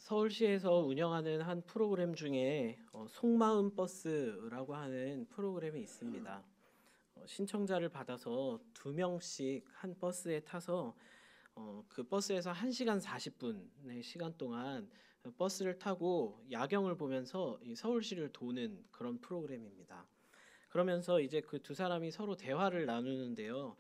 서울시에서 운영하는 한 프로그램 중에 속마음 버스라고 하는 프로그램이 있습니다. 신청자를 받아서 2명씩 한 버스에 타서 그 버스에서 1시간 40분의 시간 동안 버스를 타고 야경을 보면서 이 서울시를 도는 그런 프로그램입니다. 그러면서 이제 그 두 사람이 서로 대화를 나누는데요.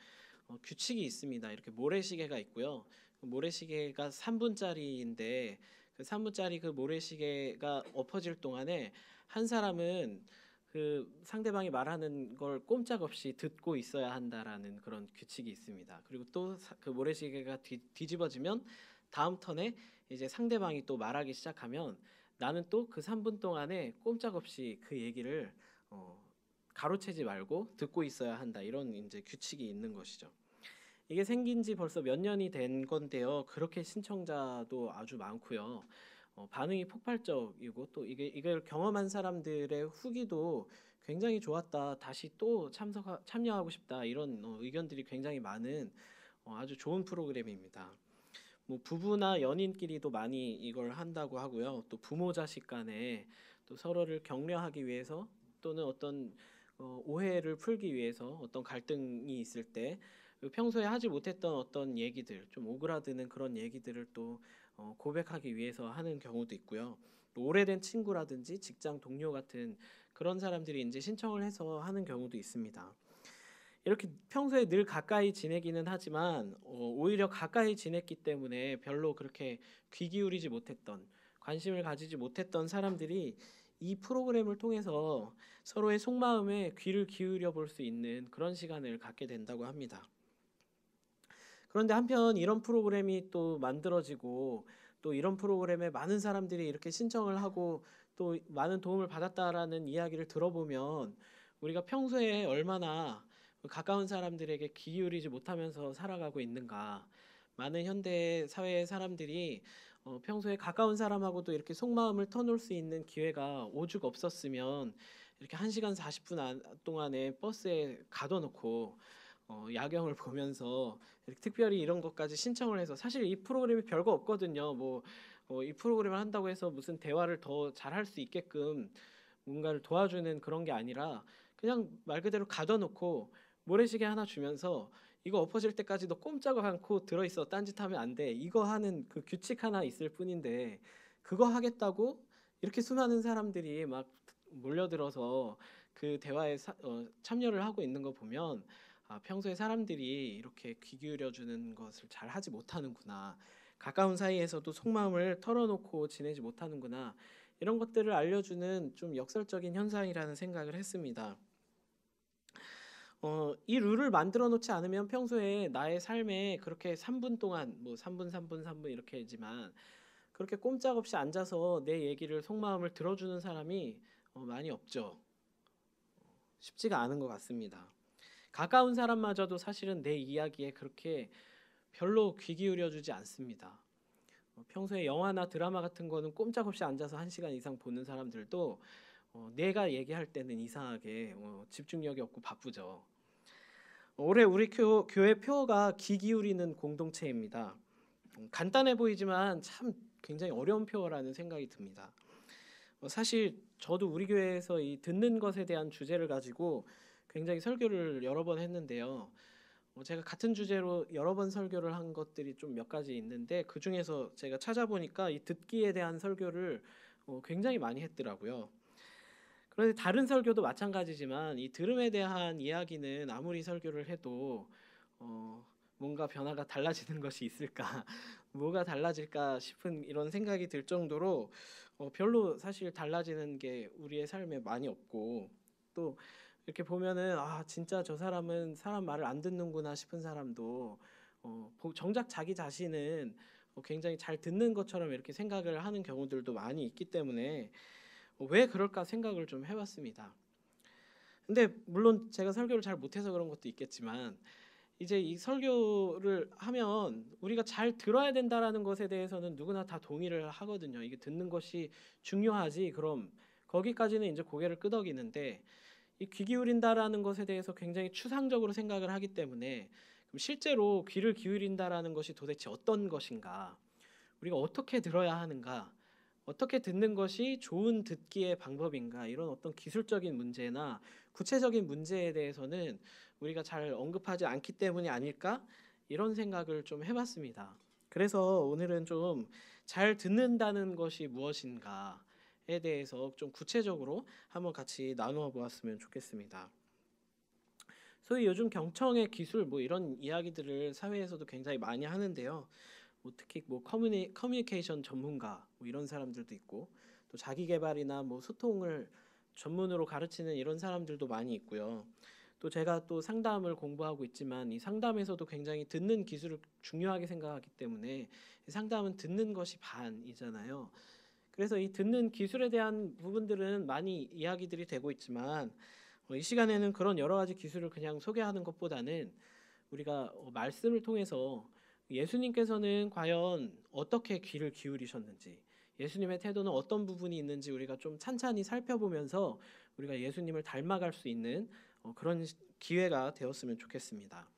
규칙이 있습니다. 이렇게 모래시계가 있고요. 그 모래시계가 3분짜리인데 그 3분짜리 그 모래시계가 엎어질 동안에 한 사람은 그 상대방이 말하는 걸 꼼짝없이 듣고 있어야 한다라는 그런 규칙이 있습니다. 그리고 또 그 모래시계가 뒤집어지면 다음 턴에 이제 상대방이 또 말하기 시작하면 나는 또 그 3분 동안에 꼼짝없이 그 얘기를 가로채지 말고 듣고 있어야 한다. 이런 이제 규칙이 있는 것이죠. 이게 생긴 지 벌써 몇 년이 된 건데요. 그렇게 신청자도 아주 많고요. 반응이 폭발적이고 또 이걸 경험한 사람들의 후기도 굉장히 좋았다. 다시 또 참여하고 싶다. 이런 의견들이 굉장히 많은 아주 좋은 프로그램입니다. 뭐 부부나 연인끼리도 많이 이걸 한다고 하고요. 또 부모 자식 간에 또 서로를 격려하기 위해서 또는 어떤 오해를 풀기 위해서 어떤 갈등이 있을 때 평소에 하지 못했던 어떤 얘기들, 좀 오그라드는 그런 얘기들을 또 고백하기 위해서 하는 경우도 있고요. 또 오래된 친구라든지 직장 동료 같은 그런 사람들이 이제 신청을 해서 하는 경우도 있습니다. 이렇게 평소에 늘 가까이 지내기는 하지만 오히려 가까이 지냈기 때문에 별로 그렇게 귀 기울이지 못했던, 관심을 가지지 못했던 사람들이 이 프로그램을 통해서 서로의 속마음에 귀를 기울여 볼 수 있는 그런 시간을 갖게 된다고 합니다. 그런데 한편 이런 프로그램이 또 만들어지고 또 이런 프로그램에 많은 사람들이 이렇게 신청을 하고 또 많은 도움을 받았다라는 이야기를 들어보면 우리가 평소에 얼마나 가까운 사람들에게 귀 기울이지 못하면서 살아가고 있는가. 많은 현대 사회의 사람들이 평소에 가까운 사람하고도 이렇게 속마음을 터놓을 수 있는 기회가 오죽 없었으면 이렇게 1시간 40분 동안에 버스에 가둬놓고 야경을 보면서 이렇게 특별히 이런 것까지 신청을 해서 사실 이 프로그램이 별거 없거든요. 이 프로그램을 한다고 해서 무슨 대화를 더 잘할 수 있게끔 뭔가를 도와주는 그런 게 아니라 그냥 말 그대로 가둬놓고 모래시계 하나 주면서 이거 엎어질 때까지 너 꼼짝을 않고 들어있어. 딴짓하면 안 돼. 이거 하는 그 규칙 하나 있을 뿐인데 그거 하겠다고 이렇게 수많은 사람들이 막 몰려들어서 그 대화에 참여를 하고 있는 거 보면 평소에 사람들이 이렇게 귀 기울여 주는 것을 잘 하지 못하는구나. 가까운 사이에서도 속마음을 털어놓고 지내지 못하는구나. 이런 것들을 알려주는 좀 역설적인 현상이라는 생각을 했습니다. 이 룰을 만들어 놓지 않으면 평소에 나의 삶에 그렇게 3분 동안 뭐 3분 3분 3분 이렇게지만 그렇게 꼼짝없이 앉아서 내 얘기를 속마음을 들어주는 사람이 많이 없죠. 쉽지가 않은 것 같습니다. 가까운 사람마저도 사실은 내 이야기에 그렇게 별로 귀 기울여 주지 않습니다. 평소에 영화나 드라마 같은 거는 꼼짝없이 앉아서 1시간 이상 보는 사람들도 내가 얘기할 때는 이상하게 집중력이 없고 바쁘죠. 올해 우리 교회 표어가 귀 기울이는 공동체입니다. 간단해 보이지만 참 굉장히 어려운 표어라는 생각이 듭니다. 사실 저도 우리 교회에서 이 듣는 것에 대한 주제를 가지고 굉장히 설교를 여러 번 했는데요. 제가 같은 주제로 여러 번 설교를 한 것들이 좀 몇 가지 있는데 그 중에서 제가 찾아보니까 이 듣기에 대한 설교를 굉장히 많이 했더라고요. 그런데 다른 설교도 마찬가지지만 이 들음에 대한 이야기는 아무리 설교를 해도 뭔가 변화가 달라지는 것이 있을까, 뭐가 달라질까 싶은 이런 생각이 들 정도로 별로 사실 달라지는 게 우리의 삶에 많이 없고 또 이렇게 보면은 진짜 저 사람은 사람 말을 안 듣는구나 싶은 사람도 정작 자기 자신은 굉장히 잘 듣는 것처럼 이렇게 생각을 하는 경우들도 많이 있기 때문에 왜 그럴까 생각을 좀 해봤습니다. 근데 물론 제가 설교를 잘 못해서 그런 것도 있겠지만 이제 이 설교를 하면 우리가 잘 들어야 된다라는 것에 대해서는 누구나 다 동의를 하거든요. 이게 듣는 것이 중요하지. 그럼 거기까지는 이제 고개를 끄덕이는데 이 귀 기울인다라는 것에 대해서 굉장히 추상적으로 생각을 하기 때문에 그럼 실제로 귀를 기울인다라는 것이 도대체 어떤 것인가? 우리가 어떻게 들어야 하는가? 어떻게 듣는 것이 좋은 듣기의 방법인가, 이런 어떤 기술적인 문제나 구체적인 문제에 대해서는 우리가 잘 언급하지 않기 때문이 아닐까, 이런 생각을 좀 해봤습니다. 그래서 오늘은 좀 잘 듣는다는 것이 무엇인가에 대해서 좀 구체적으로 한번 같이 나누어 보았으면 좋겠습니다. 소위 요즘 경청의 기술 뭐 이런 이야기들을 사회에서도 굉장히 많이 하는데요. 뭐 특히 뭐 커뮤니케이션 전문가 뭐 이런 사람들도 있고, 또 자기 개발이나 뭐 소통을 전문으로 가르치는 이런 사람들도 많이 있고요. 또 제가 또 상담을 공부하고 있지만 이 상담에서도 굉장히 듣는 기술을 중요하게 생각하기 때문에 상담은 듣는 것이 반이잖아요. 그래서 이 듣는 기술에 대한 부분들은 많이 이야기들이 되고 있지만 이 시간에는 그런 여러 가지 기술을 그냥 소개하는 것보다는 우리가 말씀을 통해서 예수님께서는 과연 어떻게 귀를 기울이셨는지, 예수님의 태도는 어떤 부분이 있는지 우리가 좀 찬찬히 살펴보면서 우리가 예수님을 닮아갈 수 있는 그런 기회가 되었으면 좋겠습니다.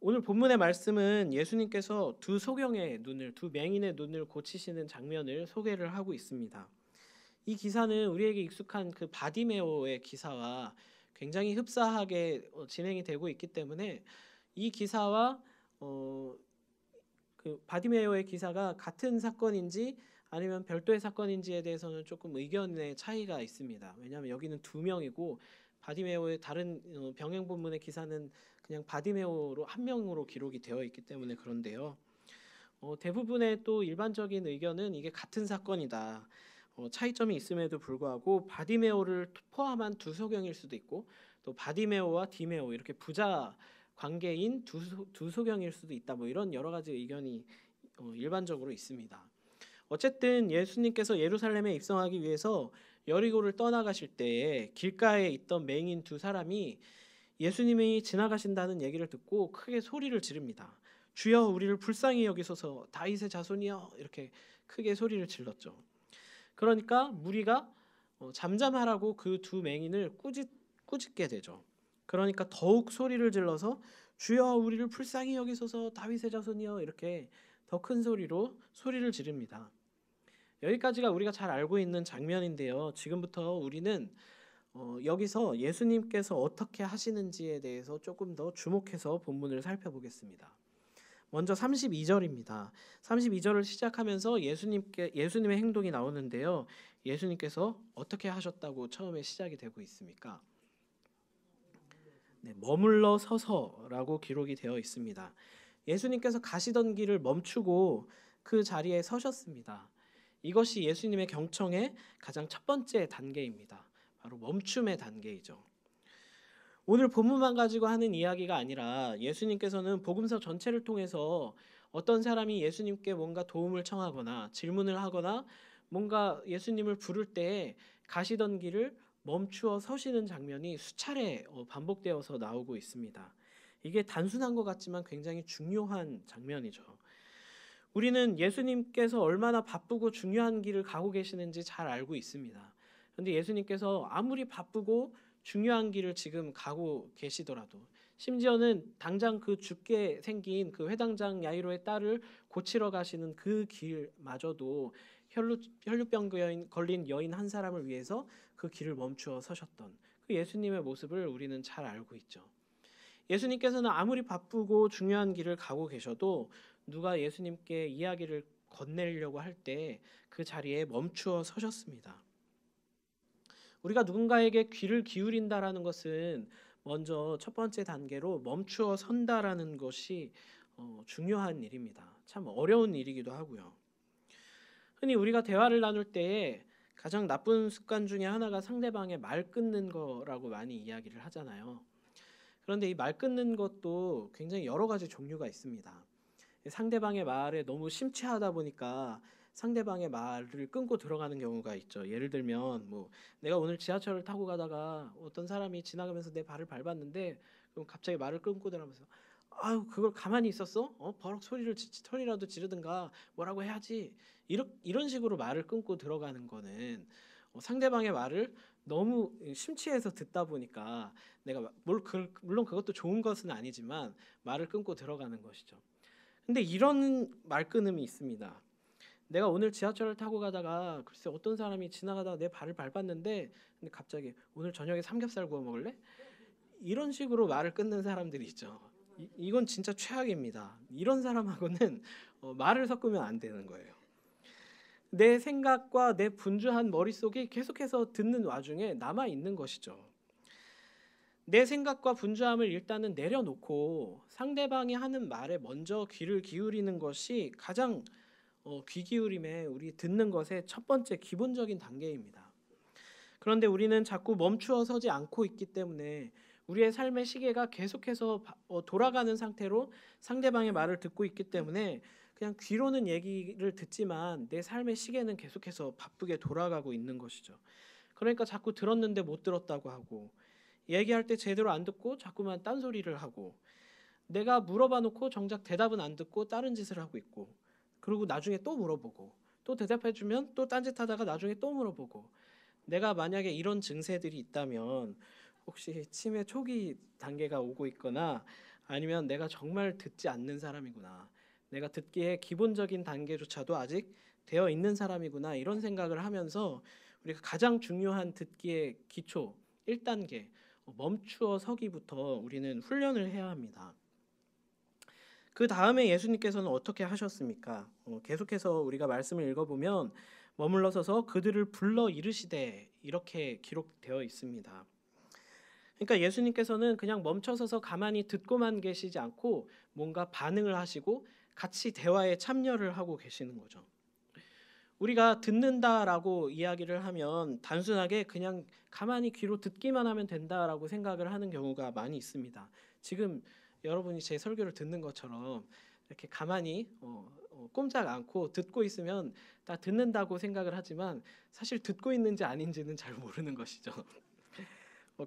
오늘 본문의 말씀은 예수님께서 두 소경의 눈을, 두 맹인의 눈을 고치시는 장면을 소개를 하고 있습니다. 이 기사는 우리에게 익숙한 그 바디메오의 기사와 굉장히 흡사하게 진행이 되고 있기 때문에 이 기사와 그 바디메오의 기사가 같은 사건인지 아니면 별도의 사건인지에 대해서는 조금 의견의 차이가 있습니다. 왜냐하면 여기는 두 명이고 바디메오의 다른 병행 본문의 기사는 그냥 바디메오로 한 명으로 기록이 되어 있기 때문에 그런데요. 대부분의 또 일반적인 의견은 이게 같은 사건이다. 차이점이 있음에도 불구하고 바디메오를 포함한 두 소경일 수도 있고, 또 바디메오와 디메오 이렇게 부자 관계인 두 소경일 수도 있다. 뭐 이런 여러 가지 의견이 일반적으로 있습니다. 어쨌든 예수님께서 예루살렘에 입성하기 위해서 여리고를 떠나가실 때에 길가에 있던 맹인 두 사람이 예수님이 지나가신다는 얘기를 듣고 크게 소리를 지릅니다. 주여 우리를 불쌍히 여기소서 다윗의 자손이여, 이렇게 크게 소리를 질렀죠. 그러니까 무리가 잠잠하라고 그 두 맹인을 꾸짖게 되죠. 그러니까 더욱 소리를 질러서 주여 우리를 불쌍히 여기소서 다윗의 자손이여, 이렇게 더 큰 소리로 소리를 지릅니다. 여기까지가 우리가 잘 알고 있는 장면인데요. 지금부터 우리는 여기서 예수님께서 어떻게 하시는지에 대해서 조금 더 주목해서 본문을 살펴보겠습니다. 먼저 32절입니다. 32절을 시작하면서 예수님의 행동이 나오는데요. 예수님께서 어떻게 하셨다고 처음에 시작이 되고 있습니까? 네, 머물러 서서라고 기록이 되어 있습니다. 예수님께서 가시던 길을 멈추고 그 자리에 서셨습니다. 이것이 예수님의 경청의 가장 첫 번째 단계입니다. 바로 멈춤의 단계이죠. 오늘 본문만 가지고 하는 이야기가 아니라 예수님께서는 복음서 전체를 통해서 어떤 사람이 예수님께 뭔가 도움을 청하거나 질문을 하거나 뭔가 예수님을 부를 때 가시던 길을 멈추어 서시는 장면이 수차례 반복되어서 나오고 있습니다. 이게 단순한 것 같지만 굉장히 중요한 장면이죠. 우리는 예수님께서 얼마나 바쁘고 중요한 길을 가고 계시는지 잘 알고 있습니다. 그런데 예수님께서 아무리 바쁘고 중요한 길을 지금 가고 계시더라도, 심지어는 당장 그 죽게 생긴 그 회당장 야이로의 딸을 고치러 가시는 그 길마저도 혈루병 걸린 여인 한 사람을 위해서 그 길을 멈추어 서셨던 그 예수님의 모습을 우리는 잘 알고 있죠. 예수님께서는 아무리 바쁘고 중요한 길을 가고 계셔도 누가 예수님께 이야기를 건네려고 할 때 그 자리에 멈추어 서셨습니다. 우리가 누군가에게 귀를 기울인다라는 것은 먼저 첫 번째 단계로 멈추어 선다라는 것이 중요한 일입니다. 참 어려운 일이기도 하고요. 흔히 우리가 대화를 나눌 때에 가장 나쁜 습관 중에 하나가 상대방의 말 끊는 거라고 많이 이야기를 하잖아요. 그런데 이 말 끊는 것도 굉장히 여러 가지 종류가 있습니다. 상대방의 말에 너무 심취하다 보니까 상대방의 말을 끊고 들어가는 경우가 있죠. 예를 들면 뭐 내가 오늘 지하철을 타고 가다가 어떤 사람이 지나가면서 내 발을 밟았는데, 그럼 갑자기 말을 끊고 들어가면서 아유 그걸 가만히 있었어? 버럭 소리라도 지르든가 뭐라고 해야지. 이런 식으로 말을 끊고 들어가는 거는 상대방의 말을 너무 심취해서 듣다 보니까 내가 물론 그것도 좋은 것은 아니지만 말을 끊고 들어가는 것이죠. 근데 이런 말 끊음이 있습니다. 내가 오늘 지하철을 타고 가다가 글쎄 어떤 사람이 지나가다가 내 발을 밟았는데 근데 갑자기 오늘 저녁에 삼겹살 구워 먹을래? 이런 식으로 말을 끊는 사람들이 있죠. 이건 진짜 최악입니다. 이런 사람하고는 말을 섞으면 안 되는 거예요. 내 생각과 내 분주한 머릿속이 계속해서 듣는 와중에 남아 있는 것이죠. 내 생각과 분주함을 일단은 내려놓고 상대방이 하는 말에 먼저 귀를 기울이는 것이 가장 귀 기울임에 우리 듣는 것의 첫 번째 기본적인 단계입니다. 그런데 우리는 자꾸 멈추어 서지 않고 있기 때문에 우리의 삶의 시계가 계속해서 돌아가는 상태로 상대방의 말을 듣고 있기 때문에 그냥 귀로는 얘기를 듣지만 내 삶의 시계는 계속해서 바쁘게 돌아가고 있는 것이죠. 그러니까 자꾸 들었는데 못 들었다고 하고 얘기할 때 제대로 안 듣고 자꾸만 딴소리를 하고 내가 물어봐 놓고 정작 대답은 안 듣고 다른 짓을 하고 있고 그리고 나중에 또 물어보고 또 대답해 주면 또 딴짓하다가 나중에 또 물어보고 내가 만약에 이런 증세들이 있다면 혹시 치매 초기 단계가 오고 있거나 아니면 내가 정말 듣지 않는 사람이구나. 내가 듣기에 기본적인 단계조차도 아직 되어 있는 사람이구나. 이런 생각을 하면서 우리가 가장 중요한 듣기의 기초 1단계 멈추어 서기부터 우리는 훈련을 해야 합니다. 그 다음에 예수님께서는 어떻게 하셨습니까? 계속해서 우리가 말씀을 읽어보면 머물러 서서 그들을 불러 이르시되 이렇게 기록되어 있습니다. 그러니까 예수님께서는 그냥 멈춰서서 가만히 듣고만 계시지 않고 뭔가 반응을 하시고 같이 대화에 참여를 하고 계시는 거죠. 우리가 듣는다라고 이야기를 하면 단순하게 그냥 가만히 귀로 듣기만 하면 된다라고 생각을 하는 경우가 많이 있습니다. 지금 여러분이 제 설교를 듣는 것처럼 이렇게 가만히 꼼짝 않고 듣고 있으면 다 듣는다고 생각을 하지만 사실 듣고 있는지 아닌지는 잘 모르는 것이죠.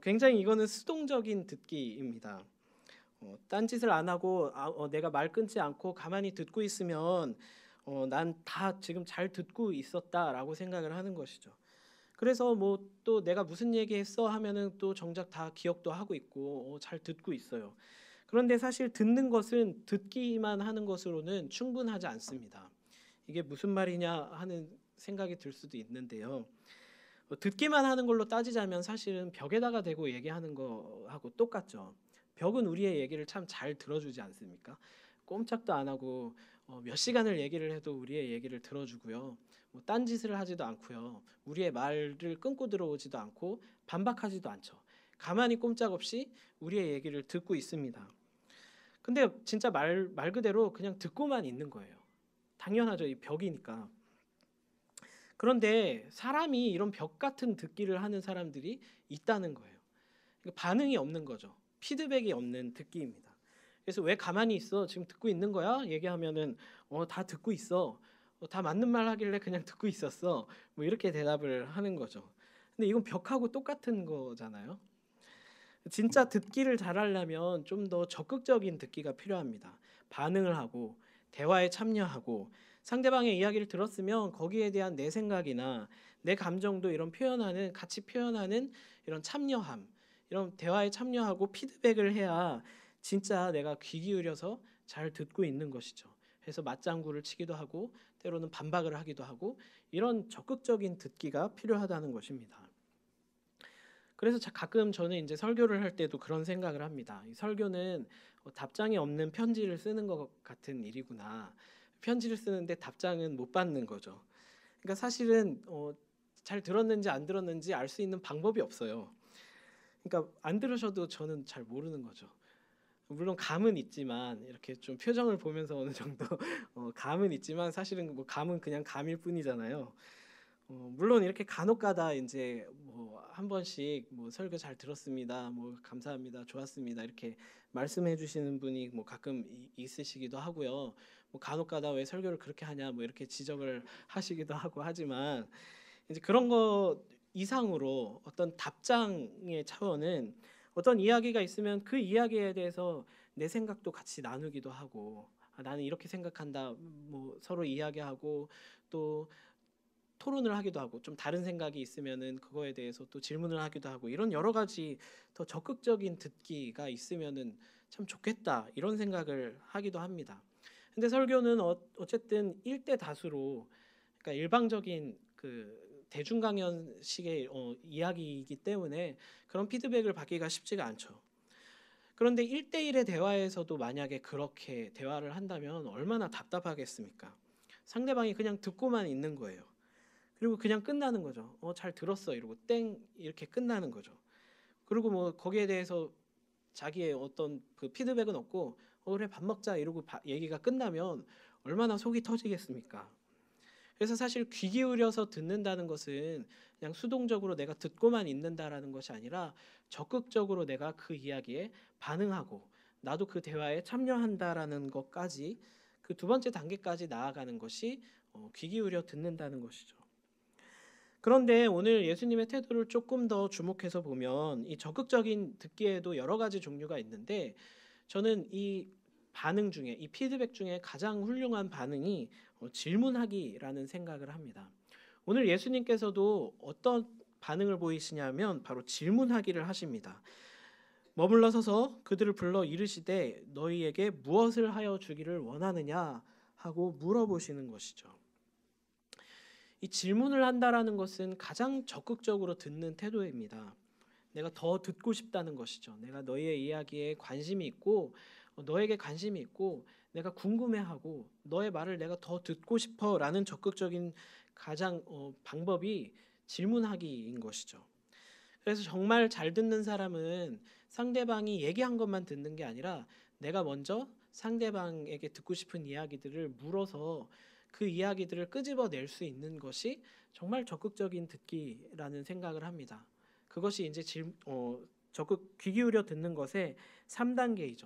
굉장히 이거는 수동적인 듣기입니다. 딴짓을 안 하고 내가 말 끊지 않고 가만히 듣고 있으면 난 다 지금 잘 듣고 있었다라고 생각을 하는 것이죠. 그래서 뭐 또 내가 무슨 얘기했어 하면은 또 정작 다 기억도 하고 있고 잘 듣고 있어요. 그런데 사실 듣는 것은 듣기만 하는 것으로는 충분하지 않습니다. 이게 무슨 말이냐 하는 생각이 들 수도 있는데요. 듣기만 하는 걸로 따지자면 사실은 벽에다가 대고 얘기하는 거하고 똑같죠. 벽은 우리의 얘기를 참 잘 들어주지 않습니까? 꼼짝도 안 하고 몇 시간을 얘기를 해도 우리의 얘기를 들어주고요. 뭐 딴짓을 하지도 않고요. 우리의 말을 끊고 들어오지도 않고 반박하지도 않죠. 가만히 꼼짝없이 우리의 얘기를 듣고 있습니다. 근데 진짜 말 그대로 그냥 듣고만 있는 거예요. 당연하죠. 이 벽이니까. 그런데 사람이 이런 벽 같은 듣기를 하는 사람들이 있다는 거예요. 그러니까 반응이 없는 거죠. 피드백이 없는 듣기입니다. 그래서 왜 가만히 있어? 지금 듣고 있는 거야? 얘기하면은 다 듣고 있어. 다 맞는 말 하길래 그냥 듣고 있었어. 뭐 이렇게 대답을 하는 거죠. 근데 이건 벽하고 똑같은 거잖아요. 진짜 듣기를 잘하려면 좀 더 적극적인 듣기가 필요합니다. 반응을 하고 대화에 참여하고 상대방의 이야기를 들었으면 거기에 대한 내 생각이나 내 감정도 이런 표현하는 같이 표현하는 이런 참여함, 이런 대화에 참여하고 피드백을 해야 진짜 내가 귀 기울여서 잘 듣고 있는 것이죠. 그래서 맞장구를 치기도 하고 때로는 반박을 하기도 하고 이런 적극적인 듣기가 필요하다는 것입니다. 그래서 가끔 저는 이제 설교를 할 때도 그런 생각을 합니다. 이 설교는 답장이 없는 편지를 쓰는 것 같은 일이구나. 편지를 쓰는데 답장은 못 받는 거죠. 그러니까 사실은 잘 들었는지 안 들었는지 알 수 있는 방법이 없어요. 그러니까 안 들으셔도 저는 잘 모르는 거죠. 물론 감은 있지만 이렇게 좀 표정을 보면서 어느 정도 감은 있지만 사실은 뭐 감은 그냥 감일 뿐이잖아요. 물론 이렇게 간혹가다 이제 뭐 한 번씩 뭐 설교 잘 들었습니다, 뭐 감사합니다, 좋았습니다 이렇게 말씀해 주시는 분이 뭐 가끔 있으시기도 하고요. 뭐 간혹가다 왜 설교를 그렇게 하냐 뭐 이렇게 지적을 하시기도 하고 하지만 이제 그런 거 이상으로 어떤 답장의 차원은 어떤 이야기가 있으면 그 이야기에 대해서 내 생각도 같이 나누기도 하고 나는 이렇게 생각한다 뭐 서로 이야기하고 또 토론을 하기도 하고 좀 다른 생각이 있으면은 그거에 대해서 또 질문을 하기도 하고 이런 여러 가지 더 적극적인 듣기가 있으면은 참 좋겠다 이런 생각을 하기도 합니다. 근데 설교는 어쨌든 일대 다수로 약간 일방적인 그 대중 강연식의 이야기이기 때문에 그런 피드백을 받기가 쉽지가 않죠. 그런데 1대1의 대화에서도 만약에 그렇게 대화를 한다면 얼마나 답답하겠습니까? 상대방이 그냥 듣고만 있는 거예요. 그리고 그냥 끝나는 거죠. 잘 들었어 이러고 땡 이렇게 끝나는 거죠. 그리고 뭐 거기에 대해서 자기의 어떤 그 피드백은 없고 그래 밥 먹자 이러고 얘기가 끝나면 얼마나 속이 터지겠습니까? 그래서 사실 귀 기울여서 듣는다는 것은 그냥 수동적으로 내가 듣고만 있는다라는 것이 아니라 적극적으로 내가 그 이야기에 반응하고 나도 그 대화에 참여한다라는 것까지 그 두 번째 단계까지 나아가는 것이 귀 기울여 듣는다는 것이죠. 그런데 오늘 예수님의 태도를 조금 더 주목해서 보면 이 적극적인 듣기에도 여러 가지 종류가 있는데 저는 이 반응 중에 이 피드백 중에 가장 훌륭한 반응이 질문하기라는 생각을 합니다. 오늘 예수님께서도 어떤 반응을 보이시냐면 바로 질문하기를 하십니다. 머물러 서서 그들을 불러 이르시되 너희에게 무엇을 하여 주기를 원하느냐 하고 물어보시는 것이죠. 이 질문을 한다라는 것은 가장 적극적으로 듣는 태도입니다. 내가 더 듣고 싶다는 것이죠. 내가 너희의 이야기에 관심이 있고 너에게 관심이 있고 내가 궁금해하고 너의 말을 내가 더 듣고 싶어라는 적극적인 가장 방법이 질문하기인 것이죠. 그래서 정말 잘 듣는 사람은 상대방이 얘기한 것만 듣는 게 아니라 내가 먼저 상대방에게 듣고 싶은 이야기들을 물어서 그 이야기들을 끄집어낼 수 있는 것이 정말 적극적인 듣기라는 생각을 합니다. 그것이 이제 적극 귀 기울여 듣는 것의 3단계이죠.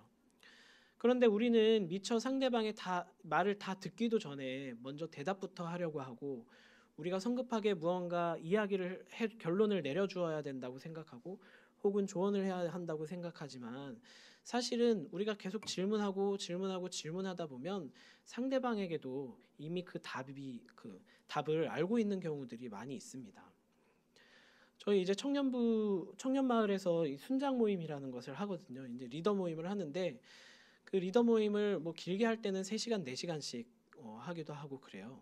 그런데 우리는 미처 상대방의 말을 다 듣기도 전에 먼저 대답부터 하려고 하고 우리가 성급하게 무언가 이야기를 결론을 내려주어야 된다고 생각하고 혹은 조언을 해야 한다고 생각하지만 사실은 우리가 계속 질문하다 보면 상대방에게도 이미 그 답을 알고 있는 경우들이 많이 있습니다. 저희 이제 청년 마을에서 이 순장 모임이라는 것을 하거든요. 이제 리더 모임을 하는데 그 리더 모임을 뭐 길게 할 때는 3시간, 4시간씩 하기도 하고 그래요.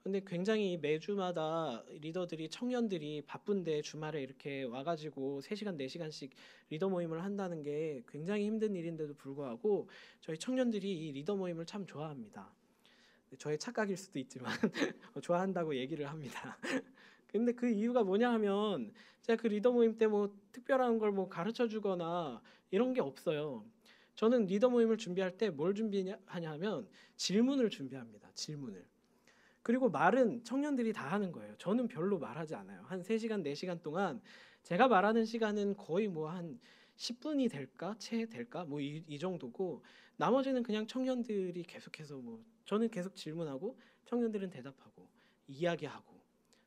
근데 굉장히 매주마다 리더들이 청년들이 바쁜데 주말에 이렇게 와가지고 3시간, 4시간씩 리더 모임을 한다는 게 굉장히 힘든 일인데도 불구하고 저희 청년들이 이 리더 모임을 참 좋아합니다. 저의 착각일 수도 있지만 좋아한다고 얘기를 합니다. 근데 그 이유가 뭐냐 하면 제가 그 리더 모임 때 뭐 특별한 걸 뭐 가르쳐 주거나 이런 게 없어요. 저는 리더 모임을 준비할 때 뭘 준비하냐 하면 질문을 준비합니다. 질문을. 그리고 말은 청년들이 다 하는 거예요. 저는 별로 말하지 않아요. 한 3시간, 4시간 동안 제가 말하는 시간은 거의 뭐 한 10분이 될까? 채 될까? 뭐 이 정도고 나머지는 그냥 청년들이 계속해서 뭐 저는 계속 질문하고 청년들은 대답하고 이야기하고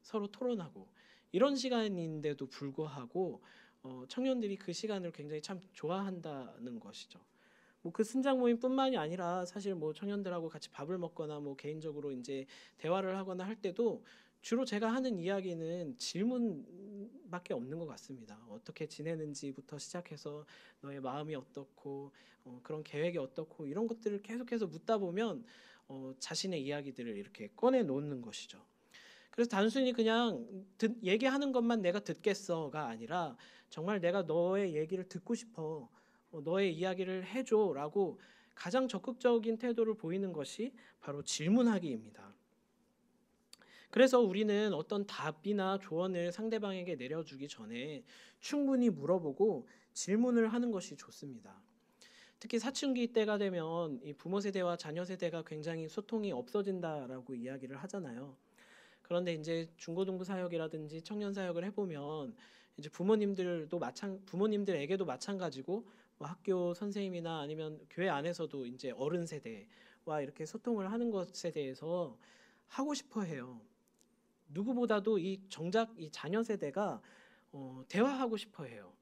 서로 토론하고 이런 시간인데도 불구하고 청년들이 그 시간을 굉장히 참 좋아한다는 것이죠. 뭐 그 순장 모임뿐만이 아니라 사실 뭐 청년들하고 같이 밥을 먹거나 뭐 개인적으로 이제 대화를 하거나 할 때도 주로 제가 하는 이야기는 질문밖에 없는 것 같습니다. 어떻게 지내는지부터 시작해서 너의 마음이 어떻고 그런 계획이 어떻고 이런 것들을 계속해서 묻다 보면 자신의 이야기들을 이렇게 꺼내 놓는 것이죠. 그래서 단순히 그냥 얘기하는 것만 내가 듣겠어가 아니라 정말 내가 너의 얘기를 듣고 싶어. 너의 이야기를 해줘라고 가장 적극적인 태도를 보이는 것이 바로 질문하기입니다. 그래서 우리는 어떤 답이나 조언을 상대방에게 내려주기 전에 충분히 물어보고 질문을 하는 것이 좋습니다. 특히 사춘기 때가 되면 이 부모 세대와 자녀 세대가 굉장히 소통이 없어진다라고 이야기를 하잖아요. 그런데 이제 중고등부 사역이라든지 청년 사역을 해보면 이제 부모님들에게도 마찬가지고 뭐 학교 선생님이나 아니면 교회 안에서도 이제 어른 세대와 이렇게 소통을 하는 것에 대해서 하고 싶어 해요. 누구보다도 정작 이 자녀 세대가 대화하고 싶어 해요.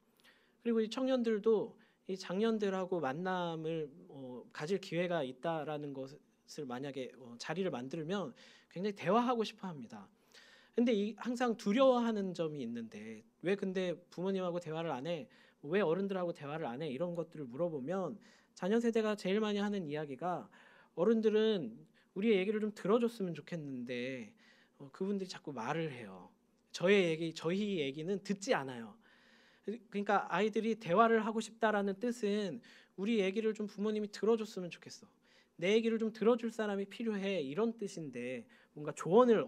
그리고 이 청년들도 이 장년들하고 만남을 가질 기회가 있다라는 것을 만약에 자리를 만들면 굉장히 대화하고 싶어 합니다. 근데 항상 두려워하는 점이 있는데 왜 근데 부모님하고 대화를 안 해? 왜 어른들하고 대화를 안 해? 이런 것들을 물어보면 자녀 세대가 제일 많이 하는 이야기가 어른들은 우리의 얘기를 좀 들어줬으면 좋겠는데 그분들이 자꾸 말을 해요. 저희 얘기는 듣지 않아요. 그러니까 아이들이 대화를 하고 싶다라는 뜻은 우리 얘기를 좀 부모님이 들어줬으면 좋겠어. 내 얘기를 좀 들어줄 사람이 필요해, 이런 뜻인데, 뭔가 조언을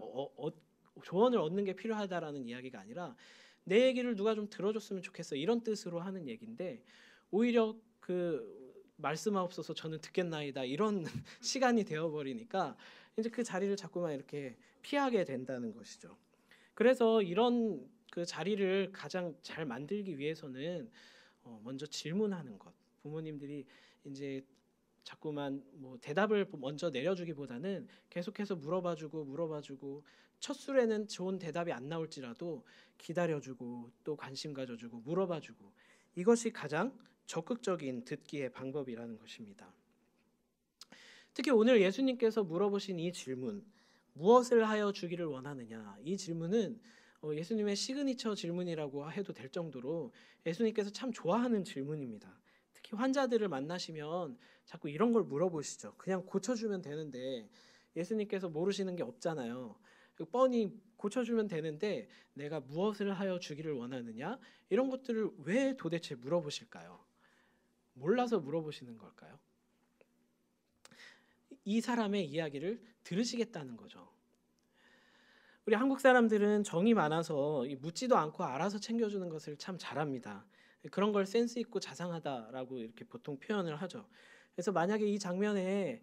얻는 게 필요하다라는 이야기가 아니라 내 얘기를 누가 좀 들어줬으면 좋겠어, 이런 뜻으로 하는 얘기인데, 오히려 그 말씀하옵소서 저는 듣겠나이다 이런 시간이 되어버리니까 이제 그 자리를 자꾸만 이렇게 피하게 된다는 것이죠. 그래서 이런 그 자리를 가장 잘 만들기 위해서는 먼저 질문하는 것. 부모님들이 이제 자꾸만 뭐 대답을 먼저 내려주기보다는 계속해서 물어봐주고 첫 술에는 좋은 대답이 안 나올지라도 기다려주고 또 관심 가져주고 물어봐주고, 이것이 가장 적극적인 듣기의 방법이라는 것입니다. 특히 오늘 예수님께서 물어보신 이 질문, 무엇을 하여 주기를 원하느냐, 이 질문은 예수님의 시그니처 질문이라고 해도 될 정도로 예수님께서 참 좋아하는 질문입니다. 특히 환자들을 만나시면 자꾸 이런 걸 물어보시죠. 그냥 고쳐주면 되는데 예수님께서 모르시는 게 없잖아요. 뻔히 고쳐주면 되는데 내가 무엇을 하여 주기를 원하느냐, 이런 것들을 왜 도대체 물어보실까요? 몰라서 물어보시는 걸까요? 이 사람의 이야기를 들으시겠다는 거죠. 우리 한국 사람들은 정이 많아서 묻지도 않고 알아서 챙겨주는 것을 참 잘합니다. 그런 걸 센스 있고 자상하다라고 이렇게 보통 표현을 하죠. 그래서 만약에 이 장면에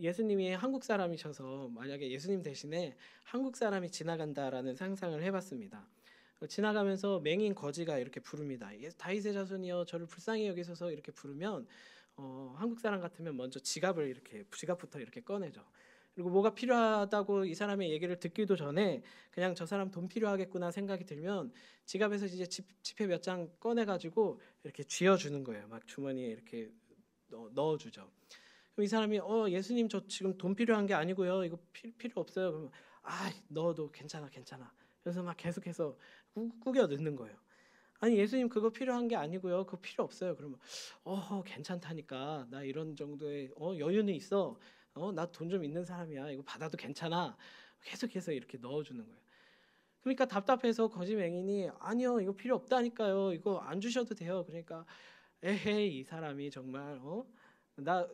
예수님이 한국 사람이셔서 만약에 예수님 대신에 한국 사람이 지나간다라는 상상을 해봤습니다. 지나가면서 맹인 거지가 이렇게 부릅니다. 다윗의 자손이여 저를 불쌍히 여기소서, 이렇게 부르면 한국 사람 같으면 먼저 지갑부터 이렇게 꺼내죠. 그리고 뭐가 필요하다고 이 사람의 얘기를 듣기도 전에 그냥 저 사람 돈 필요하겠구나 생각이 들면 지갑에서 이제 지폐 몇 장 꺼내가지고 이렇게 쥐어주는 거예요. 막 주머니에 이렇게 넣어주죠. 그럼 이 사람이 예수님 저 지금 돈 필요한 게 아니고요, 이거 필요 없어요. 그러면 넣어도 괜찮아. 그래서 막 계속해서 꾸겨 넣는 거예요. 아니 예수님 그거 필요한 게 아니고요, 그거 필요 없어요. 그러면 괜찮다니까, 나 이런 정도의 여유는 있어, 나 돈 좀 있는 사람이야, 이거 받아도 괜찮아, 계속해서 이렇게 넣어주는 거예요. 그러니까 답답해서 거지 맹인이 아니요 이거 필요 없다니까요, 이거 안 주셔도 돼요. 그러니까 에헤이 이 사람이 정말 나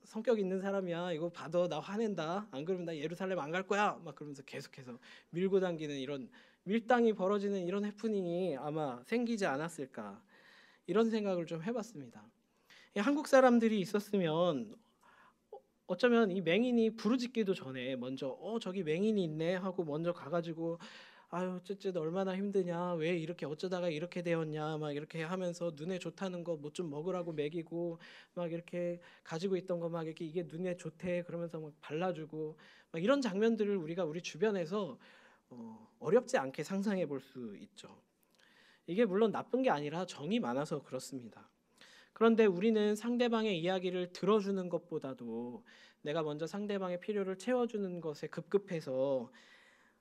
성격 있는 사람이야, 이거 받아, 나 화낸다, 안 그러면 나 예루살렘 안 갈 거야, 막 그러면서 계속해서 밀고 당기는 이런 밀당이 벌어지는 이런 해프닝이 아마 생기지 않았을까, 이런 생각을 좀 해봤습니다. 한국 사람들이 있었으면 어쩌면 이 맹인이 부르짖기도 전에 먼저 저기 맹인이 있네 하고 먼저 가가지고 아유 쯧쯧 얼마나 힘드냐, 왜 이렇게 어쩌다가 이렇게 되었냐, 막 이렇게 하면서 눈에 좋다는 거 뭐 좀 먹으라고 먹이고 막 이렇게 가지고 있던 거 막 이렇게 이게 눈에 좋대 그러면서 막 발라주고 막 이런 장면들을 우리가 우리 주변에서 어렵지 않게 상상해 볼 수 있죠. 이게 물론 나쁜 게 아니라 정이 많아서 그렇습니다. 그런데 우리는 상대방의 이야기를 들어주는 것보다도 내가 먼저 상대방의 필요를 채워주는 것에 급급해서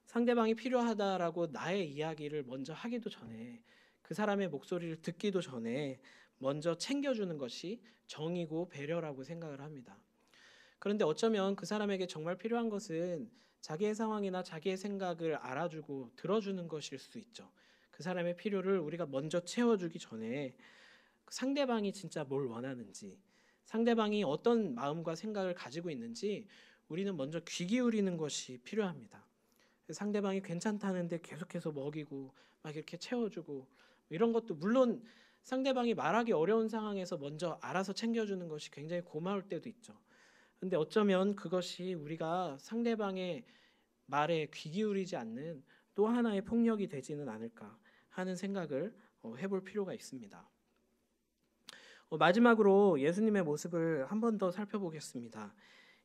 상대방이 필요하다라고 나의 이야기를 먼저 하기도 전에, 그 사람의 목소리를 듣기도 전에 먼저 챙겨주는 것이 정이고 배려라고 생각을 합니다. 그런데 어쩌면 그 사람에게 정말 필요한 것은 자기의 상황이나 자기의 생각을 알아주고 들어주는 것일 수 있죠. 그 사람의 필요를 우리가 먼저 채워주기 전에 상대방이 진짜 뭘 원하는지, 상대방이 어떤 마음과 생각을 가지고 있는지 우리는 먼저 귀 기울이는 것이 필요합니다. 상대방이 괜찮다는데 계속해서 먹이고 막 이렇게 채워주고 이런 것도 물론 상대방이 말하기 어려운 상황에서 먼저 알아서 챙겨주는 것이 굉장히 고마울 때도 있죠. 근데 어쩌면 그것이 우리가 상대방의 말에 귀 기울이지 않는 또 하나의 폭력이 되지는 않을까 하는 생각을 해볼 필요가 있습니다. 마지막으로 예수님의 모습을 한 번 더 살펴보겠습니다.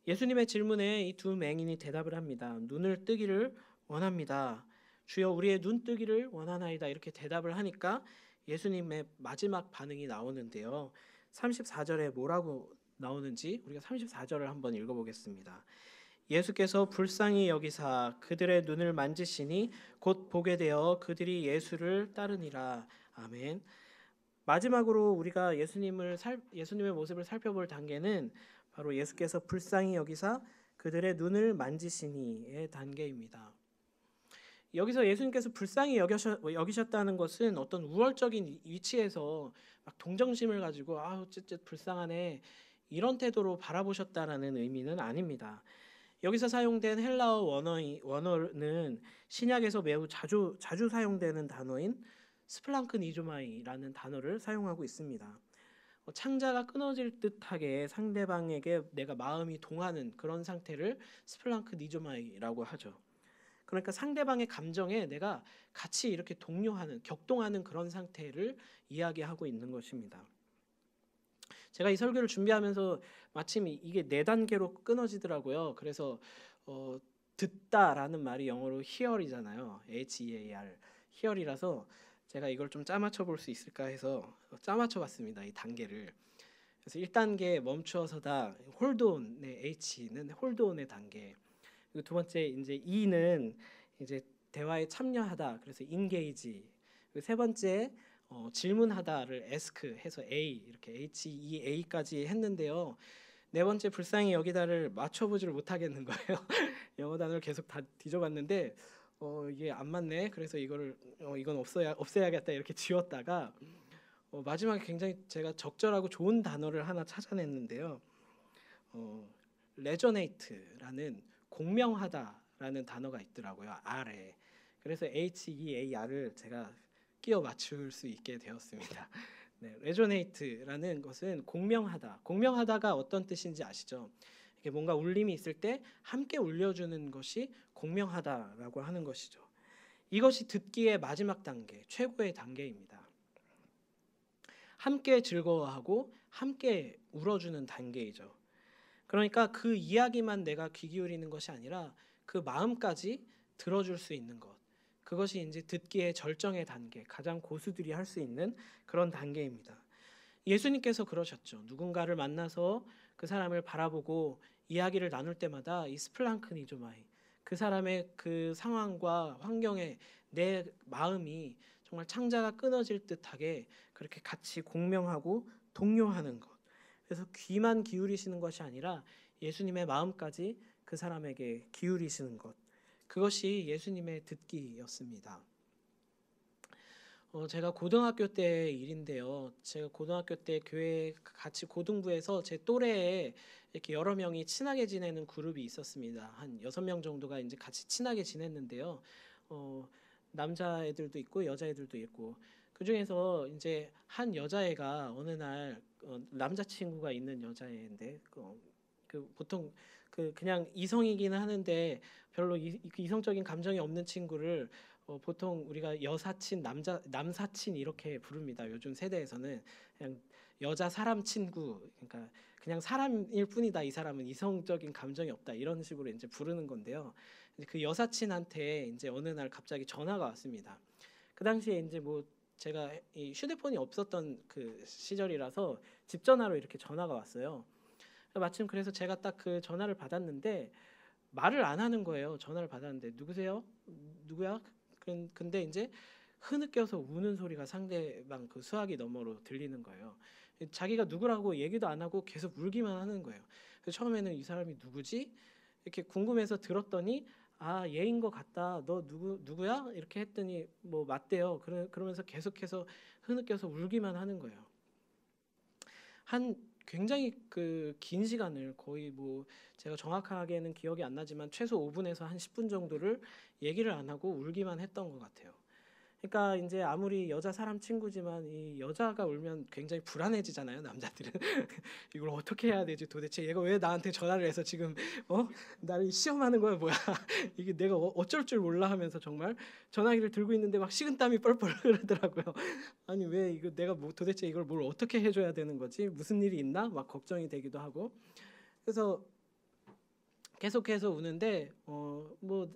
예수님의 질문에 이 두 맹인이 대답을 합니다. 눈을 뜨기를 원합니다. 주여 우리의 눈 뜨기를 원하나이다, 이렇게 대답을 하니까 예수님의 마지막 반응이 나오는데요. 34절에 뭐라고 나오는지 우리가 34절을 한번 읽어보겠습니다. 예수께서 불쌍히 여기사 그들의 눈을 만지시니 곧 보게 되어 그들이 예수를 따르니라. 아멘. 마지막으로 우리가 예수님의 모습을 살펴볼 단계는 바로 예수께서 불쌍히 여기사 그들의 눈을 만지시니의 단계입니다. 여기서 예수님께서 불쌍히 여기셨다는 것은 어떤 우월적인 위치에서 막 동정심을 가지고 아 어쨌든 불쌍하네 이런 태도로 바라보셨다라는 의미는 아닙니다. 여기서 사용된 헬라어 원어는 신약에서 매우 자주 사용되는 단어인 스플랑크니조마이라는 단어를 사용하고 있습니다. 창자가 끊어질 듯하게 상대방에게 내가 마음이 동하는 그런 상태를 스플랑크니조마이라고 하죠. 그러니까 상대방의 감정에 내가 같이 이렇게 동요하는, 격동하는 그런 상태를 이야기하고 있는 것입니다. 제가 이 설교를 준비하면서 마침 이게 4단계로 끊어지더라고요. 그래서 듣다라는 말이 영어로 hear이잖아요. H-E-A-R, hear이라서 제가 이걸 좀 짜맞춰 볼 수 있을까 해서 짜맞춰 봤습니다. 이 단계를. 그래서 1단계 멈추어서다, hold on의 H는 hold on의 단계. 그리고 두 번째 이제 E는 이제 대화에 참여하다, 그래서 engage. 그리고 세 번째 질문하다를 ask 해서 A, 이렇게 HEA까지 했는데요. 네 번째 불쌍히 여기다를 맞춰보지를 못하겠는 거예요. 영어 단어를 계속 다 뒤져봤는데 이게 안 맞네. 그래서 이거를 이건 없애야겠다 이렇게 지웠다가 마지막에 굉장히 제가 적절하고 좋은 단어를 하나 찾아냈는데요. resonate라는 공명하다라는 단어가 있더라고요. R에. 그래서 HEAR을 제가 끼워 맞출 수 있게 되었습니다. 네, resonate라는 것은 공명하다. 공명하다가 어떤 뜻인지 아시죠? 이게 뭔가 울림이 있을 때 함께 울려주는 것이 공명하다라고 하는 것이죠. 이것이 듣기의 마지막 단계, 최고의 단계입니다. 함께 즐거워하고 함께 울어주는 단계이죠. 그러니까 그 이야기만 내가 귀 기울이는 것이 아니라 그 마음까지 들어줄 수 있는 것. 그것이 이제 듣기의 절정의 단계, 가장 고수들이 할 수 있는 그런 단계입니다. 예수님께서 그러셨죠. 누군가를 만나서 그 사람을 바라보고 이야기를 나눌 때마다 이 스플랑크니조마이, 그 사람의 그 상황과 환경에 내 마음이 정말 창자가 끊어질 듯하게 그렇게 같이 공명하고 동요하는 것. 그래서 귀만 기울이시는 것이 아니라 예수님의 마음까지 그 사람에게 기울이시는 것. 그것이 예수님의 듣기였습니다. 제가 고등학교 때 일인데요. 제가 고등학교 때 교회 같이 고등부에서 제 또래에 이렇게 여러 명이 친하게 지내는 그룹이 있었습니다. 한 6명 정도가 이제 같이 친하게 지냈는데요. 남자애들도 있고 여자애들도 있고, 그 중에서 이제 한 여자애가 어느 날 남자친구가 있는 여자애인데 보통 그냥 이성이기는 하는데 별로 이성적인 감정이 없는 친구를 보통 우리가 여사친, 남사친 이렇게 부릅니다. 요즘 세대에서는 그냥 여자 사람 친구, 그러니까 그냥 사람일 뿐이다. 이 사람은 이성적인 감정이 없다. 이런 식으로 이제 부르는 건데요. 이제 그 여사친한테 이제 어느 날 갑자기 전화가 왔습니다. 그 당시에 이제 뭐 제가 이 휴대폰이 없었던 그 시절이라서 집 전화로 이렇게 전화가 왔어요. 마침 그래서 제가 딱 그 전화를 받았는데 말을 안 하는 거예요. 전화를 받았는데 누구세요? 누구야? 근데 이제 흐느껴서 우는 소리가 상대방 그 수화기 너머로 들리는 거예요. 자기가 누구라고 얘기도 안 하고 계속 울기만 하는 거예요. 그래서 처음에는 이 사람이 누구지? 이렇게 궁금해서 들었더니 아 얘인 것 같다. 너 누구야? 이렇게 했더니 뭐 맞대요. 그러면서 계속해서 흐느껴서 울기만 하는 거예요. 한 굉장히 그 긴 시간을, 거의 뭐 제가 정확하게는 기억이 안 나지만 최소 5분에서 한 10분 정도를 얘기를 안 하고 울기만 했던 것 같아요. 그러니까 이제 아무리 여자 사람 친구지만 이 여자가 울면 굉장히 불안해지잖아요, 남자들은. 이걸 어떻게 해야 되지? 도대체 얘가 왜 나한테 전화를 해서 지금 나를 시험하는 거야, 뭐야? 이게 내가 어쩔 줄 몰라 하면서 정말 전화기를 들고 있는데 막 식은땀이 뻘뻘 흐르더라고요. 아니 왜 이거 내가 뭐 도대체 이걸 뭘 어떻게 해줘야 되는 거지? 무슨 일이 있나? 막 걱정이 되기도 하고. 그래서 계속해서 우는데 뭐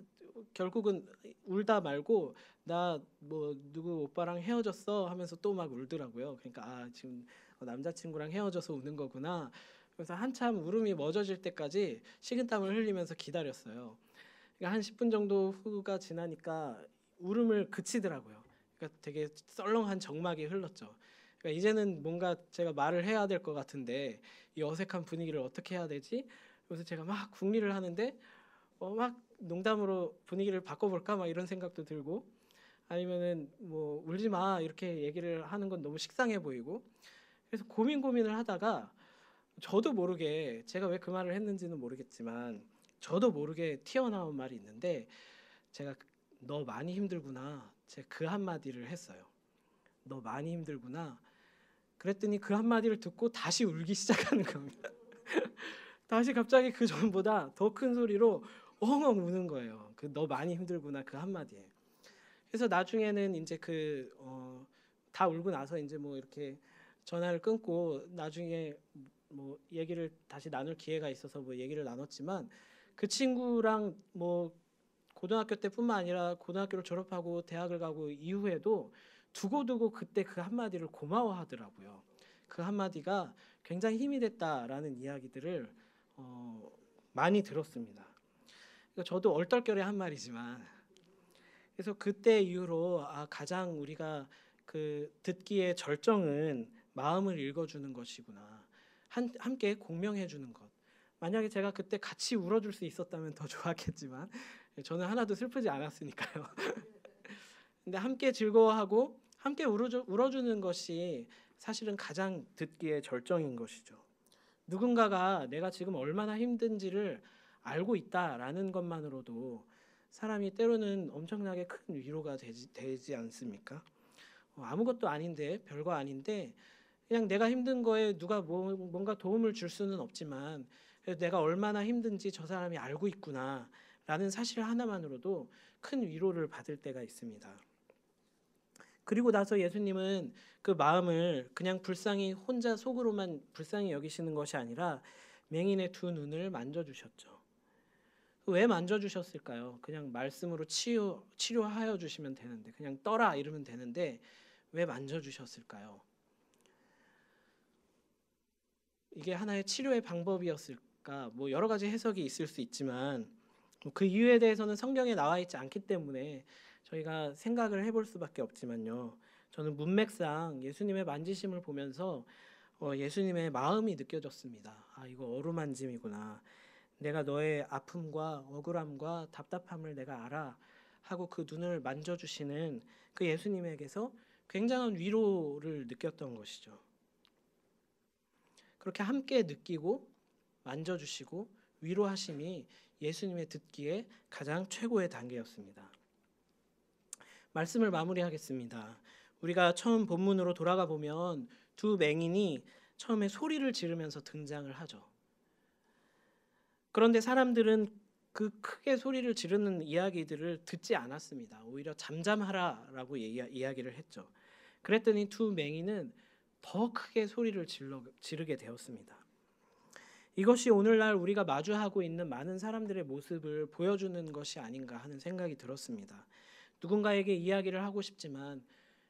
결국은 울다 말고 나 뭐 누구 오빠랑 헤어졌어 하면서 또 막 울더라고요. 그러니까 아 지금 남자친구랑 헤어져서 우는 거구나. 그래서 한참 울음이 멎어질 때까지 식은땀을 흘리면서 기다렸어요. 그러니까 한 10분 정도 후가 지나니까 울음을 그치더라고요. 그러니까 되게 썰렁한 정막이 흘렀죠. 그러니까 이제는 뭔가 제가 말을 해야 될 것 같은데 이 어색한 분위기를 어떻게 해야 되지? 그래서 제가 막 궁리를 하는데 막 농담으로 분위기를 바꿔볼까 막 이런 생각도 들고, 아니면은 뭐 울지 마 이렇게 얘기를 하는 건 너무 식상해 보이고, 그래서 고민을 하다가 저도 모르게, 제가 왜 그 말을 했는지는 모르겠지만 저도 모르게 튀어나온 말이 있는데, 제가 너 많이 힘들구나, 제가 그 한마디를 했어요. 너 많이 힘들구나. 그랬더니 그 한마디를 듣고 다시 울기 시작하는 겁니다. 다시 갑자기 그 전보다 더 큰 소리로 엉엉 우는 거예요. 그 너 많이 힘들구나 그 한마디에. 그래서 나중에는 이제 다 울고 나서 이제 뭐 이렇게 전화를 끊고 나중에 뭐 얘기를 다시 나눌 기회가 있어서 뭐 얘기를 나눴지만, 그 친구랑 뭐 고등학교 때뿐만 아니라 고등학교를 졸업하고 대학을 가고 이후에도 두고두고 그때 그 한마디를 고마워하더라고요. 그 한마디가 굉장히 힘이 됐다라는 이야기들을 많이 들었습니다. 그러니까 저도 얼떨결에 한 말이지만, 그래서 그때 이후로 가장 우리가 그 듣기의 절정은 마음을 읽어주는 것이구나. 함께 공명해 주는 것. 만약에 제가 그때 같이 울어줄 수 있었다면 더 좋았겠지만 저는 하나도 슬프지 않았으니까요. 근데 함께 즐거워하고 함께 울어주는 것이 사실은 가장 듣기의 절정인 것이죠. 누군가가 내가 지금 얼마나 힘든지를 알고 있다라는 것만으로도 사람이 때로는 엄청나게 큰 위로가 되지 않습니까? 아무것도 아닌데, 별거 아닌데 그냥 내가 힘든 거에 누가 뭔가 도움을 줄 수는 없지만 그래도 내가 얼마나 힘든지 저 사람이 알고 있구나라는 사실 하나만으로도 큰 위로를 받을 때가 있습니다. 그리고 나서 예수님은 그 마음을 그냥 불쌍히 혼자 속으로만 불쌍히 여기시는 것이 아니라 맹인의 두 눈을 만져주셨죠. 왜 만져주셨을까요? 그냥 말씀으로 치료하여 주시면 되는데, 그냥 떠라 이러면 되는데 왜 만져주셨을까요? 이게 하나의 치료의 방법이었을까? 뭐 여러 가지 해석이 있을 수 있지만 그 이유에 대해서는 성경에 나와 있지 않기 때문에 저희가 생각을 해볼 수밖에 없지만요. 저는 문맥상 예수님의 만지심을 보면서 예수님의 마음이 느껴졌습니다. 이거 어루만짐이구나. 내가 너의 아픔과 억울함과 답답함을 내가 알아 하고 그 눈을 만져주시는 그 예수님에게서 굉장한 위로를 느꼈던 것이죠. 그렇게 함께 느끼고 만져주시고 위로하심이 예수님의 듣기에 가장 최고의 단계였습니다. 말씀을 마무리하겠습니다. 우리가 처음 본문으로 돌아가 보면 두 맹인이 처음에 소리를 지르면서 등장을 하죠. 그런데 사람들은 그 크게 소리를 지르는 이야기들을 듣지 않았습니다. 오히려 잠잠하라라고 이야기를 했죠. 그랬더니 두 맹인은 더 크게 소리를 지르게 되었습니다. 이것이 오늘날 우리가 마주하고 있는 많은 사람들의 모습을 보여주는 것이 아닌가 하는 생각이 들었습니다. 누군가에게 이야기를 하고 싶지만,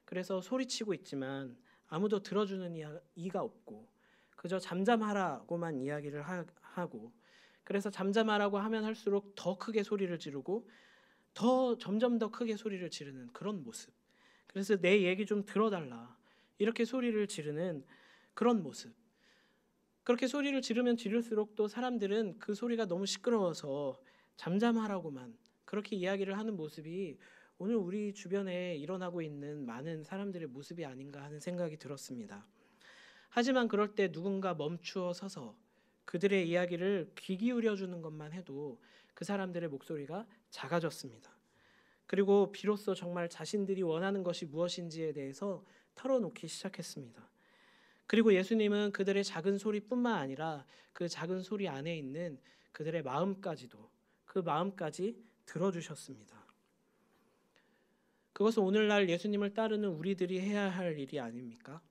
그래서 소리치고 있지만 아무도 들어주는 이가 없고 그저 잠잠하라고만 이야기를 하고, 그래서 잠잠하라고 하면 할수록 더 크게 소리를 지르고 점점 더 크게 소리를 지르는 그런 모습. 그래서 내 얘기 좀 들어달라 이렇게 소리를 지르는 그런 모습. 그렇게 소리를 지르면 지를수록 또 사람들은 그 소리가 너무 시끄러워서 잠잠하라고만 그렇게 이야기를 하는 모습이 오늘 우리 주변에 일어나고 있는 많은 사람들의 모습이 아닌가 하는 생각이 들었습니다. 하지만 그럴 때 누군가 멈추어 서서 그들의 이야기를 귀 기울여 주는 것만 해도 그 사람들의 목소리가 작아졌습니다. 그리고 비로소 정말 자신들이 원하는 것이 무엇인지에 대해서 털어놓기 시작했습니다. 그리고 예수님은 그들의 작은 소리뿐만 아니라 그 작은 소리 안에 있는 그들의 마음까지도, 그 마음까지 들어주셨습니다. 그것은 오늘날 예수님을 따르는 우리들이 해야 할 일이 아닙니까?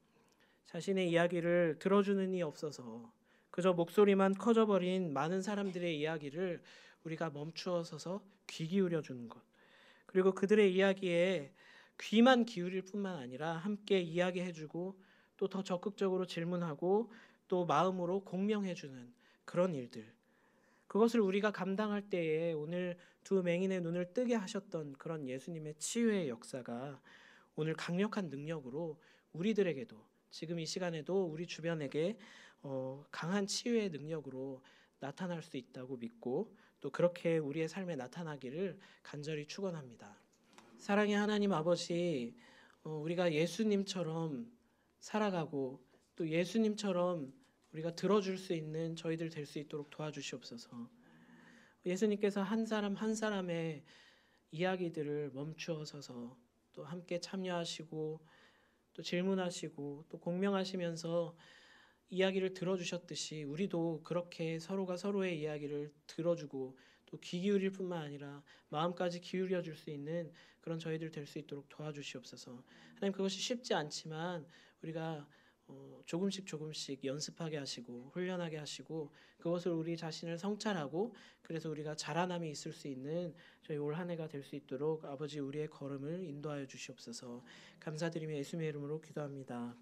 자신의 이야기를 들어주는 이 없어서 그저 목소리만 커져버린 많은 사람들의 이야기를 우리가 멈추어 서서 귀 기울여 주는 것, 그리고 그들의 이야기에 귀만 기울일 뿐만 아니라 함께 이야기해주고 또 더 적극적으로 질문하고 또 마음으로 공명해주는 그런 일들, 그것을 우리가 감당할 때에 오늘 두 맹인의 눈을 뜨게 하셨던 그런 예수님의 치유의 역사가 오늘 강력한 능력으로 우리들에게도 지금 이 시간에도 우리 주변에게 강한 치유의 능력으로 나타날 수 있다고 믿고 또 그렇게 우리의 삶에 나타나기를 간절히 축원합니다. 사랑의 하나님 아버지, 우리가 예수님처럼 살아가고 또 예수님처럼 우리가 들어줄 수 있는 저희들 될 수 있도록 도와주시옵소서. 예수님께서 한 사람 한 사람의 이야기들을 멈추어 서서 또 함께 참여하시고 또 질문하시고 또 공명하시면서 이야기를 들어주셨듯이 우리도 그렇게 서로가 서로의 이야기를 들어주고 또 귀 기울일 뿐만 아니라 마음까지 기울여 줄 수 있는 그런 저희들 될 수 있도록 도와주시옵소서. 하나님, 그것이 쉽지 않지만 우리가 조금씩 연습하게 하시고 훈련하게 하시고 그것을 우리 자신을 성찰하고 그래서 우리가 자라남이 있을 수 있는 저희 올 한 해가 될 수 있도록 아버지 우리의 걸음을 인도하여 주시옵소서. 감사드리며 예수님의 이름으로 기도합니다.